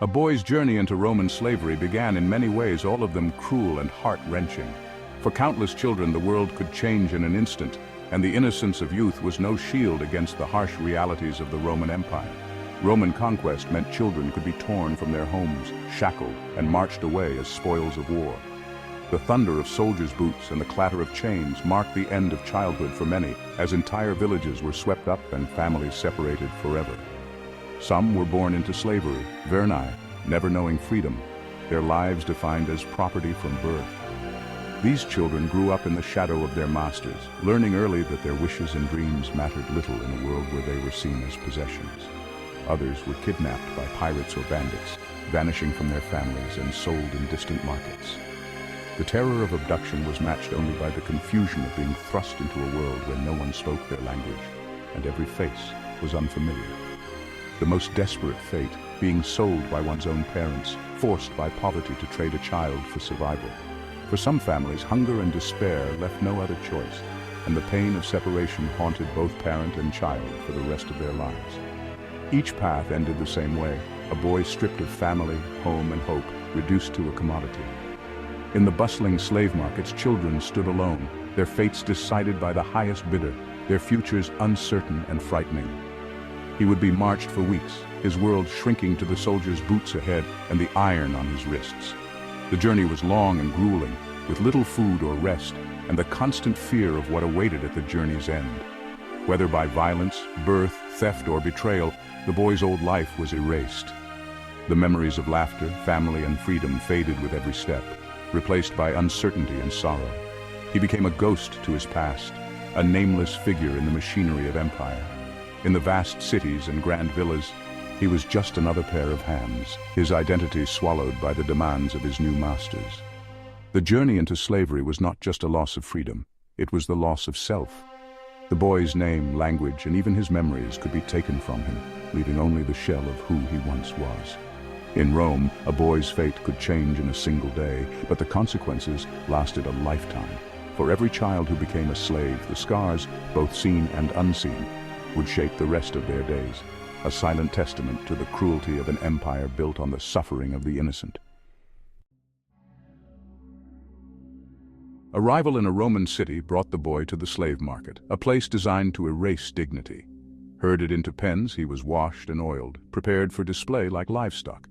A boy's journey into Roman slavery began in many ways, all of them cruel and heart-wrenching. For countless children, the world could change in an instant, and the innocence of youth was no shield against the harsh realities of the Roman Empire. Roman conquest meant children could be torn from their homes, shackled, and marched away as spoils of war. The thunder of soldiers' boots and the clatter of chains marked the end of childhood for many, as entire villages were swept up and families separated forever. Some were born into slavery, verni, never knowing freedom, their lives defined as property from birth. These children grew up in the shadow of their masters, learning early that their wishes and dreams mattered little in a world where they were seen as possessions. Others were kidnapped by pirates or bandits, vanishing from their families and sold in distant markets. The terror of abduction was matched only by the confusion of being thrust into a world where no one spoke their language, and every face was unfamiliar. The most desperate fate, being sold by one's own parents, forced by poverty to trade a child for survival. For some families, hunger and despair left no other choice, and the pain of separation haunted both parent and child for the rest of their lives. Each path ended the same way, a boy stripped of family, home, and hope, reduced to a commodity. In the bustling slave markets, children stood alone, their fates decided by the highest bidder, their futures uncertain and frightening. He would be marched for weeks, his world shrinking to the soldier's boots ahead and the iron on his wrists. The journey was long and grueling, with little food or rest, and the constant fear of what awaited at the journey's end. Whether by violence, birth, theft, or betrayal, the boy's old life was erased. The memories of laughter, family, and freedom faded with every step, replaced by uncertainty and sorrow. He became a ghost to his past, a nameless figure in the machinery of empire. In the vast cities and grand villas, he was just another pair of hands, his identity swallowed by the demands of his new masters. The journey into slavery was not just a loss of freedom, it was the loss of self. The boy's name, language, and even his memories could be taken from him, leaving only the shell of who he once was. In Rome, a boy's fate could change in a single day, but the consequences lasted a lifetime. For every child who became a slave, the scars, both seen and unseen, would shape the rest of their days, a silent testament to the cruelty of an empire built on the suffering of the innocent. Arrival in a Roman city brought the boy to the slave market, a place designed to erase dignity. Herded into pens, he was washed and oiled, prepared for display like livestock.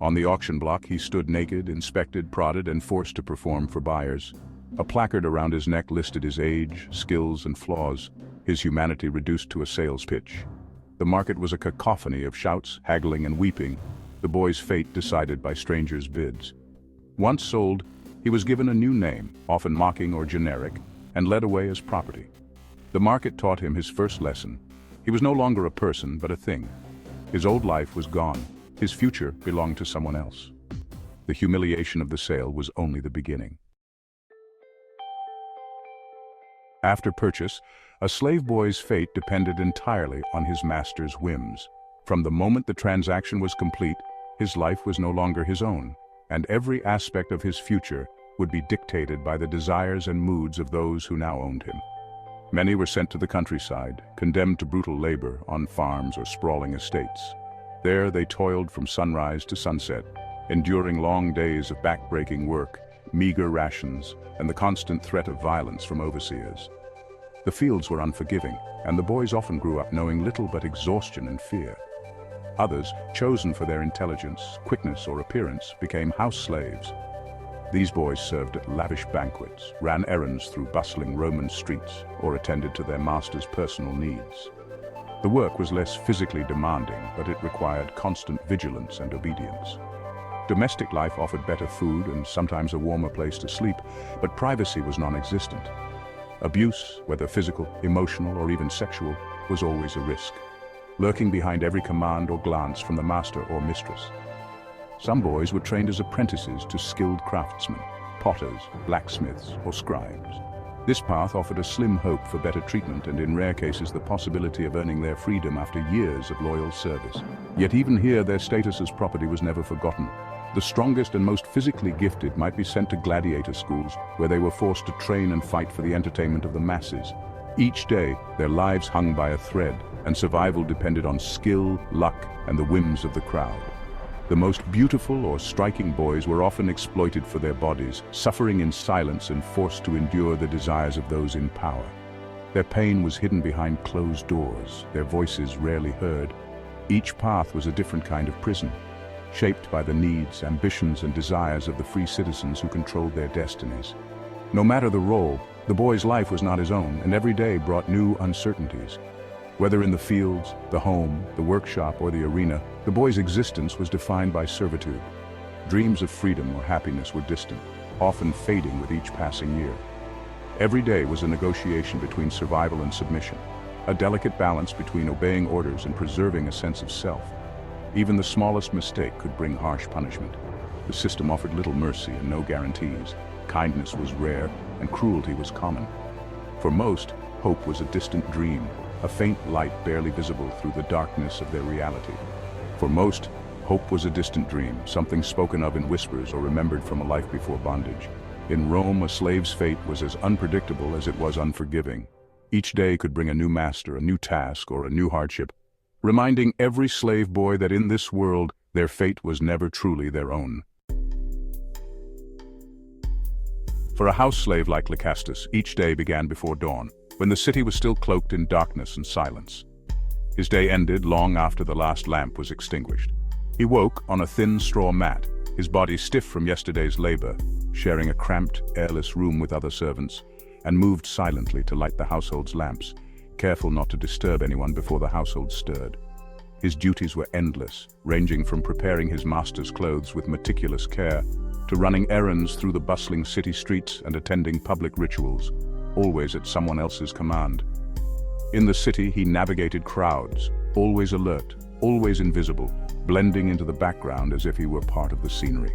On the auction block, he stood naked, inspected, prodded, and forced to perform for buyers. A placard around his neck listed his age, skills, and flaws, his humanity reduced to a sales pitch. The market was a cacophony of shouts, haggling, and weeping, the boy's fate decided by strangers' bids. Once sold, he was given a new name, often mocking or generic, and led away as property. The market taught him his first lesson. He was no longer a person, but a thing. His old life was gone. His future belonged to someone else. The humiliation of the sale was only the beginning. After purchase, a slave boy's fate depended entirely on his master's whims. From the moment the transaction was complete, his life was no longer his own, and every aspect of his future would be dictated by the desires and moods of those who now owned him. Many were sent to the countryside, condemned to brutal labor on farms or sprawling estates. There they toiled from sunrise to sunset, enduring long days of backbreaking work, meager rations, and the constant threat of violence from overseers. The fields were unforgiving, and the boys often grew up knowing little but exhaustion and fear. Others, chosen for their intelligence, quickness, or appearance, became house slaves. These boys served at lavish banquets, ran errands through bustling Roman streets, or attended to their master's personal needs. The work was less physically demanding, but it required constant vigilance and obedience. Domestic life offered better food and sometimes a warmer place to sleep, but privacy was non-existent. Abuse, whether physical, emotional, or even sexual, was always a risk, lurking behind every command or glance from the master or mistress. Some boys were trained as apprentices to skilled craftsmen, potters, blacksmiths, or scribes. This path offered a slim hope for better treatment and, in rare cases, the possibility of earning their freedom after years of loyal service. Yet even here, their status as property was never forgotten. The strongest and most physically gifted might be sent to gladiator schools, where they were forced to train and fight for the entertainment of the masses. Each day, their lives hung by a thread, and survival depended on skill, luck, and the whims of the crowd. The most beautiful or striking boys were often exploited for their bodies, suffering in silence and forced to endure the desires of those in power. Their pain was hidden behind closed doors, their voices rarely heard. Each path was a different kind of prison, shaped by the needs, ambitions, and desires of the free citizens who controlled their destinies. No matter the role, the boy's life was not his own, and every day brought new uncertainties. Whether in the fields, the home, the workshop, or the arena, the boy's existence was defined by servitude. Dreams of freedom or happiness were distant, often fading with each passing year. Every day was a negotiation between survival and submission, a delicate balance between obeying orders and preserving a sense of self. Even the smallest mistake could bring harsh punishment. The system offered little mercy and no guarantees. Kindness was rare, and cruelty was common. For most, hope was a distant dream, a faint light barely visible through the darkness of their reality. For most, hope was a distant dream, something spoken of in whispers or remembered from a life before bondage. In Rome, a slave's fate was as unpredictable as it was unforgiving. Each day could bring a new master, a new task, or a new hardship, reminding every slave boy that in this world, their fate was never truly their own. For a house slave like Lycastus, each day began before dawn, when the city was still cloaked in darkness and silence. His day ended long after the last lamp was extinguished. He woke on a thin straw mat, his body stiff from yesterday's labor, sharing a cramped, airless room with other servants, and moved silently to light the household's lamps, careful not to disturb anyone before the household stirred. His duties were endless, ranging from preparing his master's clothes with meticulous care to running errands through the bustling city streets and attending public rituals, always at someone else's command. In the city, he navigated crowds, always alert, always invisible, blending into the background as if he were part of the scenery.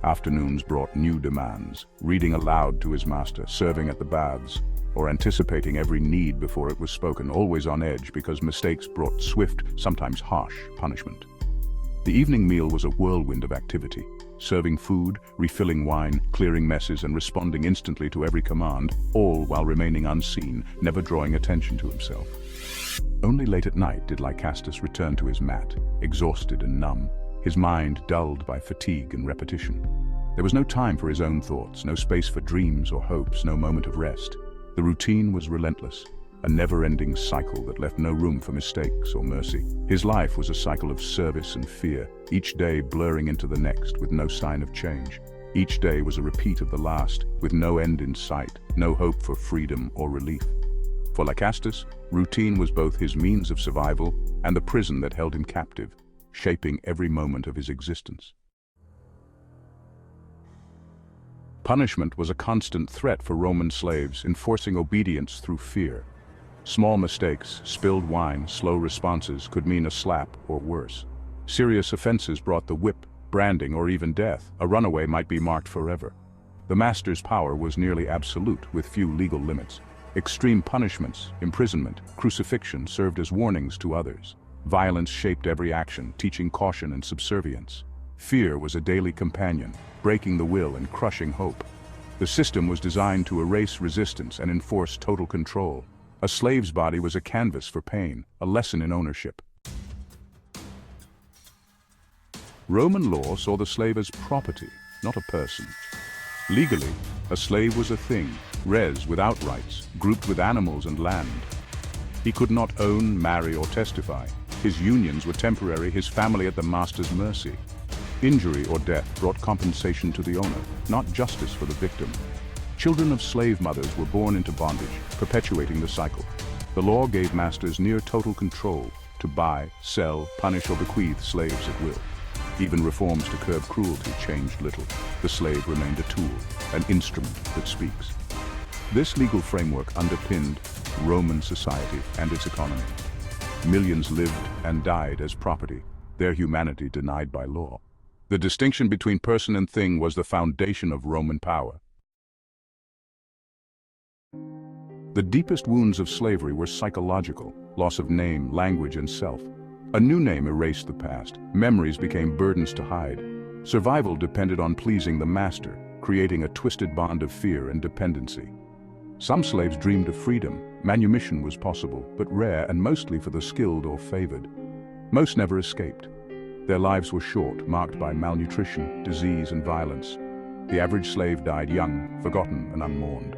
Afternoons brought new demands, reading aloud to his master, serving at the baths, or anticipating every need before it was spoken, always on edge because mistakes brought swift, sometimes harsh, punishment. The evening meal was a whirlwind of activity, serving food, refilling wine, clearing messes, and responding instantly to every command, all while remaining unseen, never drawing attention to himself. Only late at night did Lycastus return to his mat, exhausted and numb, his mind dulled by fatigue and repetition. There was no time for his own thoughts, no space for dreams or hopes, no moment of rest. The routine was relentless, a never-ending cycle that left no room for mistakes or mercy. His life was a cycle of service and fear, each day blurring into the next with no sign of change. Each day was a repeat of the last, with no end in sight, no hope for freedom or relief. For Lycastus, routine was both his means of survival and the prison that held him captive, shaping every moment of his existence. Punishment was a constant threat for Roman slaves, enforcing obedience through fear. Small mistakes, spilled wine, slow responses could mean a slap or worse. Serious offenses brought the whip, branding, or even death. A runaway might be marked forever. The master's power was nearly absolute, with few legal limits. Extreme punishments, imprisonment, crucifixion served as warnings to others. Violence shaped every action, teaching caution and subservience. Fear was a daily companion, breaking the will and crushing hope. The system was designed to erase resistance and enforce total control. A slave's body was a canvas for pain, a lesson in ownership. Roman law saw the slave as property, not a person. Legally, a slave was a thing, res without rights, grouped with animals and land. He could not own, marry, or testify. His unions were temporary, his family at the master's mercy. Injury or death brought compensation to the owner, not justice for the victim. Children of slave mothers were born into bondage, perpetuating the cycle. The law gave masters near total control to buy, sell, punish, or bequeath slaves at will. Even reforms to curb cruelty changed little. The slave remained a tool, an instrument that speaks. This legal framework underpinned Roman society and its economy. Millions lived and died as property, their humanity denied by law. The distinction between person and thing was the foundation of Roman power. The deepest wounds of slavery were psychological, loss of name, language, and self. A new name erased the past. Memories became burdens to hide. Survival depended on pleasing the master, creating a twisted bond of fear and dependency. Some slaves dreamed of freedom. Manumission was possible, but rare and mostly for the skilled or favored. Most never escaped. Their lives were short, marked by malnutrition, disease, and violence. The average slave died young, forgotten, and unmourned.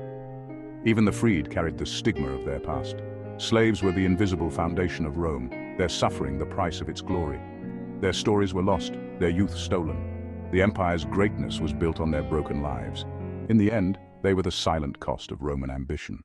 Even the freed carried the stigma of their past. Slaves were the invisible foundation of Rome, their suffering the price of its glory. Their stories were lost, their youth stolen. The empire's greatness was built on their broken lives. In the end, they were the silent cost of Roman ambition.